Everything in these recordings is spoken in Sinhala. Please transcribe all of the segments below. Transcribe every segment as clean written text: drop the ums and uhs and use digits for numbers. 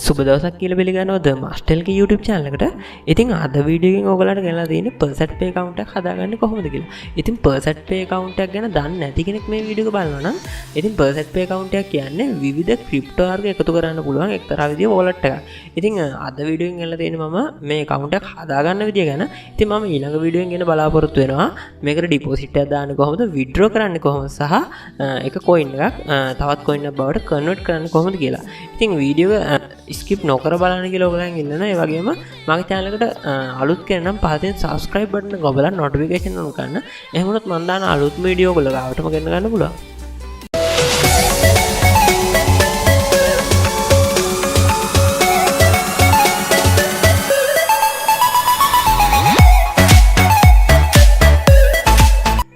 සුබ දවසක් කියලා පිළිගන්නවා ද මාස්ටර්ගේ YouTube channel එකට. ඉතින් අද වීඩියෝ එකෙන් ඔයගලන්ට ගෙනලා තියෙන්නේ Faucetpay account එකක් හදාගන්නේ කොහොමද කියලා. ඉතින් Faucetpay account එකක් ගැන දන්නේ නැති කෙනෙක් මේ වීඩියෝ එක බලනවා නම් ඉතින් Faucetpay account එකක් කියන්නේ විවිධ ක්‍රිප්ටෝ වර්ග එකතු කරන්න පුළුවන් එක්තරා විදිහේ wallet එකක්. ඉතින් අද වීඩියෝ එකෙන් ගෙනලා තියෙන්නේ මම මේ account එක හදාගන්න විදිය ගැන. ඉතින් මම ඊළඟ වීඩියෝ එකෙන් ගෙන බලාපොරොත්තු වෙනවා මේකට ඩිපොසිට් එකක් දාන්න කොහොමද, withdraw කරන්නේ කොහොමද සහ එක coin එකක් තවත් coin එකක් බවට convert කරන්නේ කොහොමද කියලා. ඉතින් වීඩියෝ ස්කිප් නොකර බලන්න කියලා ඔයගලන් ඉල්ලනවා. ඒ වගේම මගේ channel එකට අලුත් කෙනෙක් නම් පහතින් subscribe button එක ඔබලා notification on කරන්න. එහෙම වුණොත් මම දාන අලුත් වීඩියෝ ඔයගොල්ලෝ ගාවටම ගෙන්න ගන්න පුළුවන්.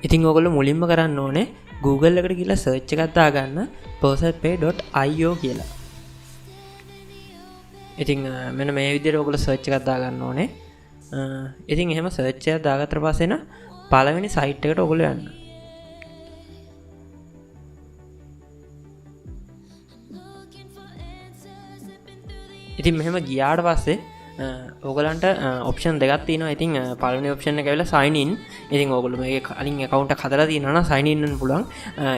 ඉතින් ඔයගොල්ලෝ මුලින්ම කරන්න ඕනේ Google එකට ගිහලා search එකක් දාගන්න faucetpay.io කියලා. ඉතින් මෙන්න මේ විදිහට ඔයගොල්ලෝ search එකක් දාගන්න ඕනේ. ඉතින් එහෙම search එකක් දාගත්තට පස්සේ න පළවෙනි site එකට ඔයගොල්ලෝ යන්න. ඉතින් මෙහෙම ගියාට පස්සේ ඔයගලන්ට ඔප්ෂන් දෙකක් තියෙනවා. ඉතින් පළවෙනි ඔප්ෂන් එක ඇවිල්ලා sign in. ඉතින් ඔයගොල්ලෝ මේකේ කලින් account එකක් හදලා තියෙනවා නම් sign in වෙන්න පුළුවන්.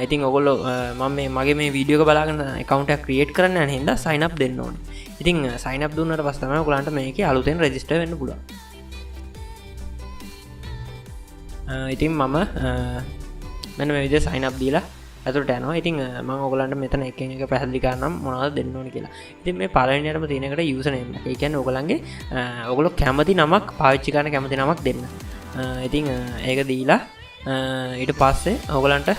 ඉතින් ඔයගොල්ලෝ මම මගේ මේ වීඩියෝ එක බලාගෙන account එකක් create කරන්න යන හින්දා sign up දෙන්න ඕනේ. ඉතින් sign up දුන්නාට පස්සේ තමයි ඔයගලන්ට මේකේ අලුතෙන් register වෙන්න පුළුවන්. ඉතින් මම මෙන්න මේ විදිහට sign up දීලා අතුරට යනවා. ඉතින් මම ඔයගලන්ට මෙතන එකෙන් එක පැහැදිලි කරන්නම් මොනවද දෙන්න ඕනේ කියලා. ඉතින් මේ පළවෙනියටම තියෙන එකට user name එක. ඒ කියන්නේ ඔයගලන්ගේ ඔයගොල්ලෝ කැමති නමක් පාවිච්චි කරන කැමති නමක් දෙන්න. ඉතින් ඒක දීලා ඊට පස්සේ ඔයගලන්ට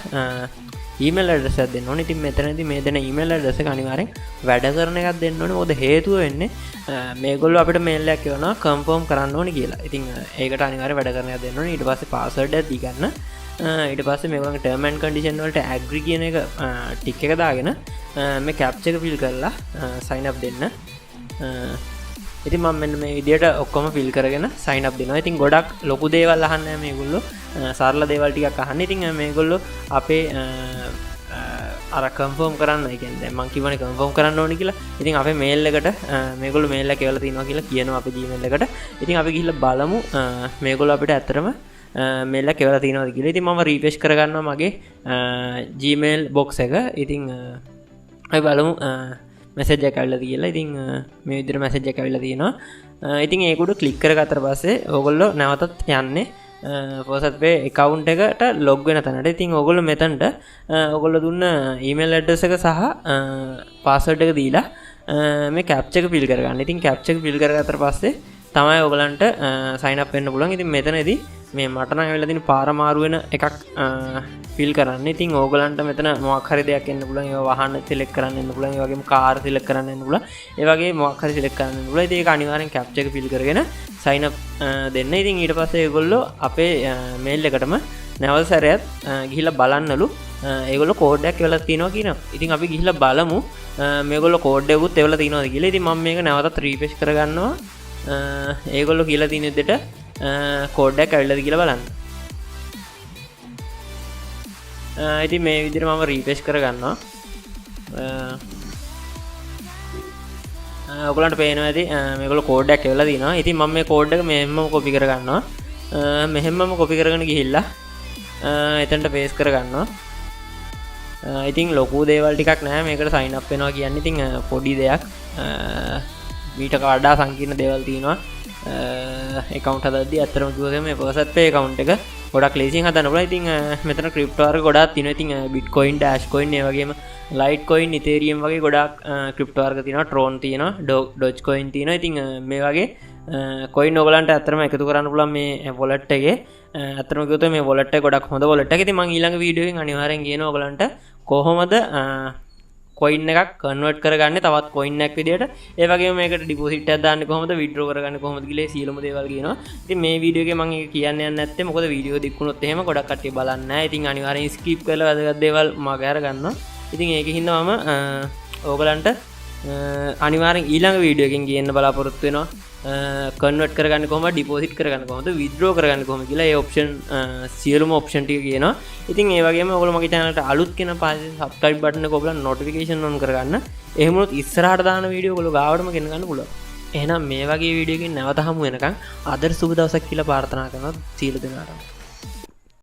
email address එකක් දෙන්න ඕනේ. ඉතින් මෙතනදී මේ දෙන email address එක අනිවාර්යෙන් වැඩ කරන එකක් දෙන්න ඕනේ. මොකද හේතුව වෙන්නේ මේගොල්ලෝ අපිට mail එකක් එවනවා confirm කරන්න ඕනේ කියලා. ඉතින් ඒකට අනිවාර්යෙන් වැඩ කරන එකක් දෙන්න ඕනේ. ඊට පස්සේ password එකක් දී ගන්න. ඊට පස්සේ මේගොල්ලන්ගේ term and condition වලට agree කියන එක ටික් එක දාගෙන මේ captcha එක fill කරලා sign up දෙන්න. ඉතින් මම මෙන්න මේ විදියට ඔක්කොම fill කරගෙන sign up දෙනවා. ඉතින් ගොඩක් ලොකු දේවල් අහන්නේ නැහැ මේගොල්ලෝ. සරල දේවල් ටිකක් අහන්නේ. ඉතින් මේගොල්ලෝ අපේ අර confirm කරන්න, ඒ කියන්නේ දැන් මම කියවනේ confirm කරන්න ඕනේ කියලා. ඉතින් අපේ mail එකට මේගොල්ලෝ mail එකක් එවලා තියෙනවා කියලා කියනවා අපේ Gmail එකට. ඉතින් අපි ගිහිල්ලා බලමු මේගොල්ලෝ අපිට ඇත්තටම mail එක එවලා තියෙනවද කියලා. ඉතින් මම refresh කරගන්නවා මගේ Gmail box එක. ඉතින් අපි බලමු message එකක් ඇවිල්ලාද කියලා. ඉතින් මේ විදිහට message එකක් ඇවිල්ලා තියෙනවා. ඉතින් ඒක උඩ click කරගත්තට පස්සේ ඕගොල්ලෝ නැවතත් යන්නේ Faucetpay account එකට log වෙන තැනට. ඉතින් ඕගොල්ලෝ මෙතනට ඕගොල්ලෝ දුන්න email address එක සහ password එක දීලා මේ captcha එක fill කරගන්න. ඉතින් captcha එක fill කරගත්තට පස්සේ තමයි ඔයගලන්ට sign up වෙන්න පුළුවන්. ඉතින් මෙතනදී මේ මට නම් ඇවිල්ලා තියෙන පාර මාරු වෙන එකක් fill කරන්න. ඉතින් ඕගලන්ට මෙතන මොකක් හරි දෙයක් එන්න පුළුවන්. ඒවා වහන්න select කරන්න එන්න පුළුවන්. ඒ වගේම කාර් select කරන්න එන්න පුළුවන්. ඒ වගේ මොකක් හරි select කරන්න එන්න පුළුවන්. ඉතින් ඒක අනිවාර්යෙන් captcha එක fill කරගෙන sign up දෙන්න. ඉතින් ඊට පස්සේ ඒගොල්ලෝ අපේ mail එකටම නැවත සැරයක් ගිහිල්ලා බලන්නලු ඒගොල්ලෝ කෝඩ් එකක් එවලා තියෙනවා කියනවා. ඉතින් අපි ගිහිල්ලා බලමු මේගොල්ලෝ කෝඩ් එකකුත් එවලා තියෙනවද කියලා. ඉතින් මම මේක නැවතත් refresh කරගන්නවා. ඒගොල්ලෝ කියලා තියෙන විදිහට කෝඩ් එකක් ඇවිල්ලාද කියලා බලන්න. ඉතින් මේ විදිහට මම refresh කරගන්නවා. ඔයගලන්ට පේනවා ඇති මේගොල්ලෝ කෝඩ් එකක් එවලා දිනවා. ඉතින් මම මේ කෝඩ් එක මෙහෙමම copy කරගන්නවා. මෙහෙමම copy කරගෙන ගිහිල්ලා එතනට paste කරගන්නවා. ඉතින් ලොකු දේවල් ටිකක් නැහැ මේකට sign up වෙනවා කියන්නේ. ඉතින් පොඩි දෙයක් මීට වඩා සංකීර්ණ දේවල් තියෙනවා. account හදද්දී අත්‍තරම කිව්වොත් මේ Faucetpay account එක ගොඩක් ලේසියෙන් හදන්න පුළුවන්. ඉතින් මෙතන crypto වර්ග ගොඩාක් තියෙනවා. ඉතින් bitcoin, dashcoin, ඒ වගේම litecoin, ethereum වගේ ගොඩාක් crypto වර්ග තියෙනවා. tron තියෙනවා, dogecoin තියෙනවා. ඉතින් මේ වගේ coin ඔයගලන්ට අත්‍තරම එකතු කරන්න පුළුවන් මේ wallet එකේ. අත්‍තරම කිව්වොත් මේ wallet එක ගොඩක් හොඳ wallet එකක්. ඉතින් මම ඊළඟ වීඩියෝ එකෙන් අනිවාර්යෙන් කියනවා ඔයගලන්ට කොහොමද coin එකක් convert කරගන්නේ තවත් coin එකක් විදියට. ඒ වගේම මේකට deposit එකක් දාන්නේ කොහොමද, withdraw කරගන්නේ කොහොමද කියලා සියලුම දේවල් කියනවා. ඉතින් මේ වීඩියෝ එකේ මම ඒක කියන්න යන්නේ නැත්තේ මොකද වීඩියෝ දික්ුණොත් එහෙම ගොඩක් කට්ටිය බලන්නේ නැහැ. ඉතින් අනිවාර්යෙන් skip කරලා වැදගත් දේවල් මග අර ගන්නවා. ඉතින් ඒකෙන් මම ඕගලන්ට අනිවාර්යෙන් ඊළඟ වීඩියෝ එකකින් කියන්න බලාපොරොත්තු වෙනවා. කන්වර්ට් කරගන්න කොහොමද ඩිපොසිට් කරගන්න කොහොමද විත්ඩ්‍රෝ කරගන්න කොහොමද කියලා ඒ ඔප්ෂන් සියලුම ඔප්ෂන් ටික කියනවා. ඉතින් ඒ වගේම ඔයගොල්ලෝ මගේ channel එකට අලුත් කෙනා පස්සේ subscribe button එක ඔබලා notification on කරගන්න. එහෙම වුණොත් ඉස්සරහට දාන වීඩියෝ ඔයගොල්ලෝ ගාවටම ගෙන ගන්න පුළුවන්. එහෙනම් මේ වගේ වීඩියෝ එකකින් නැවත හමු වෙනකන් ආදර්ශ සුබ දවසක් කියලා ප්‍රාර්ථනා කරනවා. සියලු දෙනාටම